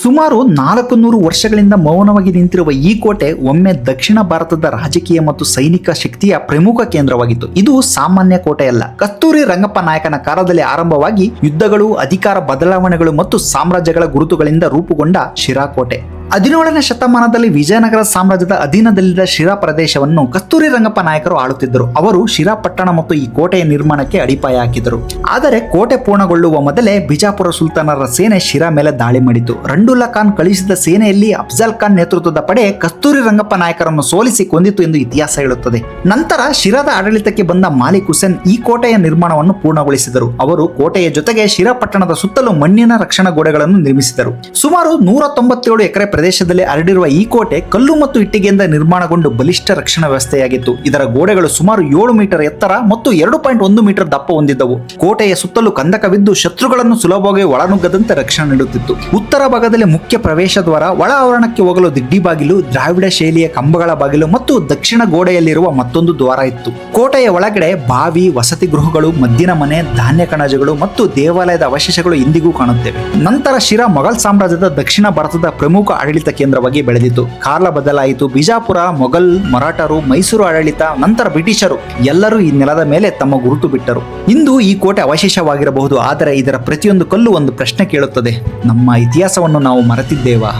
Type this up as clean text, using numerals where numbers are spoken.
ಸುಮಾರು 400 ವರ್ಷಗಳಿಂದ ಮೌನವಾಗಿ ನಿಂತಿರುವ ಈ ಕೋಟೆ ಒಮ್ಮೆ ದಕ್ಷಿಣ ಭಾರತದ ರಾಜಕೀಯ ಮತ್ತು ಸೈನಿಕ ಶಕ್ತಿಯ ಪ್ರಮುಖ ಕೇಂದ್ರವಾಗಿತ್ತು. ಇದು ಸಾಮಾನ್ಯ ಕೋಟೆಯಲ್ಲ. ಕಸ್ತೂರಿ ರಂಗಪ್ಪ ನಾಯಕನ ಕಾಲದಲ್ಲಿ ಆರಂಭವಾಗಿ ಯುದ್ಧಗಳು, ಅಧಿಕಾರ ಬದಲಾವಣೆಗಳು ಮತ್ತು ಸಾಮ್ರಾಜ್ಯಗಳ ಗುರುತುಗಳಿಂದ ರೂಪುಗೊಂಡ ಶಿರಾ ಕೋಟೆ. 17ನೇ ಶತಮಾನದಲ್ಲಿ ವಿಜಯನಗರ ಸಾಮ್ರಾಜ್ಯದ ಅಧೀನದಲ್ಲಿದ್ದ ಶಿರಾ ಪ್ರದೇಶವನ್ನು ಕಸ್ತೂರಿ ರಂಗಪ್ಪ ನಾಯಕರು ಆಳುತ್ತಿದ್ದರು. ಅವರು ಶಿರಾ ಪಟ್ಟಣ ಮತ್ತು ಈ ಕೋಟೆಯ ನಿರ್ಮಾಣಕ್ಕೆ ಅಡಿಪಾಯ ಹಾಕಿದರು. ಆದರೆ ಕೋಟೆ ಪೂರ್ಣಗೊಳ್ಳುವ ಮೊದಲೇ ಬಿಜಾಪುರ ಸುಲ್ತಾನರ ಸೇನೆ ಶಿರಾ ಮೇಲೆ ದಾಳಿ ಮಾಡಿತು. ರಂಡುಲ್ಲಾ ಖಾನ್ ಕಳುಹಿಸಿದ ಸೇನೆಯಲ್ಲಿ ಅಫ್ಜಲ್ ಖಾನ್ ನೇತೃತ್ವದ ಪಡೆ ಕಸ್ತೂರಿ ರಂಗಪ್ಪ ನಾಯಕರನ್ನು ಸೋಲಿಸಿ ಕೊಂದಿತು ಎಂದು ಇತಿಹಾಸ ಹೇಳುತ್ತದೆ. ನಂತರ ಶಿರಾದ ಆಡಳಿತಕ್ಕೆ ಬಂದ ಮಾಲಿಕ್ ಹುಸೇನ್ ಈ ಕೋಟೆಯ ನಿರ್ಮಾಣವನ್ನು ಪೂರ್ಣಗೊಳಿಸಿದರು. ಅವರು ಕೋಟೆಯ ಜೊತೆಗೆ ಶಿರಾ ಪಟ್ಟಣದ ಸುತ್ತಲೂ ಮಣ್ಣಿನ ರಕ್ಷಣಾ ಗೋಡೆಗಳನ್ನು ನಿರ್ಮಿಸಿದರು. ಸುಮಾರು 197 ಎಕರೆ ಪ್ರದೇಶದಲ್ಲಿ ಹರಡಿರುವ ಈ ಕೋಟೆ ಕಲ್ಲು ಮತ್ತು ಇಟ್ಟಿಗೆಯಿಂದ ನಿರ್ಮಾಣಗೊಂಡು ಬಲಿಷ್ಠ ರಕ್ಷಣಾ ವ್ಯವಸ್ಥೆಯಾಗಿತ್ತು. ಇದರ ಗೋಡೆಗಳು ಸುಮಾರು 7 ಮೀಟರ್ ಎತ್ತರ ಮತ್ತು 2.1 ಮೀಟರ್ ದಪ್ಪ ಹೊಂದಿದ್ದವು. ಕೋಟೆಯ ಸುತ್ತಲೂ ಕಂದಕವಿದ್ದು ಶತ್ರುಗಳನ್ನು ಸುಲಭವಾಗಿ ಒಳನುಗ್ಗದಂತೆ ರಕ್ಷಣೆ ನೀಡುತ್ತಿತ್ತು. ಉತ್ತರ ಭಾಗದಲ್ಲಿ ಮುಖ್ಯ ಪ್ರವೇಶ ದ್ವಾರ, ಒಳ ಆವರಣಕ್ಕೆ ಹೋಗಲು ದಿಡ್ಡಿ ಬಾಗಿಲು, ದ್ರಾವಿಡ ಶೈಲಿಯ ಕಂಬಗಳ ಬಾಗಿಲು ಮತ್ತು ದಕ್ಷಿಣ ಗೋಡೆಯಲ್ಲಿರುವ ಮತ್ತೊಂದು ದ್ವಾರ ಇತ್ತು. ಕೋಟೆಯ ಒಳಗಡೆ ಬಾವಿ, ವಸತಿ ಗೃಹಗಳು, ಮದ್ದಿನ ಮನೆ, ಧಾನ್ಯ ಕಣಜಗಳು ಮತ್ತು ದೇವಾಲಯದ ಅವಶೇಷಗಳು ಇಂದಿಗೂ ಕಾಣುತ್ತವೆ. ನಂತರ ಶಿರಾ ಮೊಘಲ್ ಸಾಮ್ರಾಜ್ಯದ ದಕ್ಷಿಣ ಭಾರತದ ಪ್ರಮುಖ ಆಡಳಿತ ಕೇಂದ್ರವಾಗಿ ಬೆಳೆದಿತ್ತು. ಕಾಲ ಬದಲಾಯಿತು. ಬಿಜಾಪುರ, ಮೊಘಲ್, ಮರಾಠರು, ಮೈಸೂರು ಆಡಳಿತ, ನಂತರ ಬ್ರಿಟಿಷರು ಎಲ್ಲರೂ ಈ ನೆಲದ ಮೇಲೆ ತಮ್ಮ ಗುರುತು ಬಿಟ್ಟರು. ಇಂದು ಈ ಕೋಟೆ ಅವಶೇಷವಾಗಿರಬಹುದು, ಆದರೆ ಇದರ ಪ್ರತಿಯೊಂದು ಕಲ್ಲು ಒಂದು ಪ್ರಶ್ನೆ ಕೇಳುತ್ತದೆ: ನಮ್ಮ ಇತಿಹಾಸವನ್ನು ನಾವು ಮರೆತಿದ್ದೇವಾ?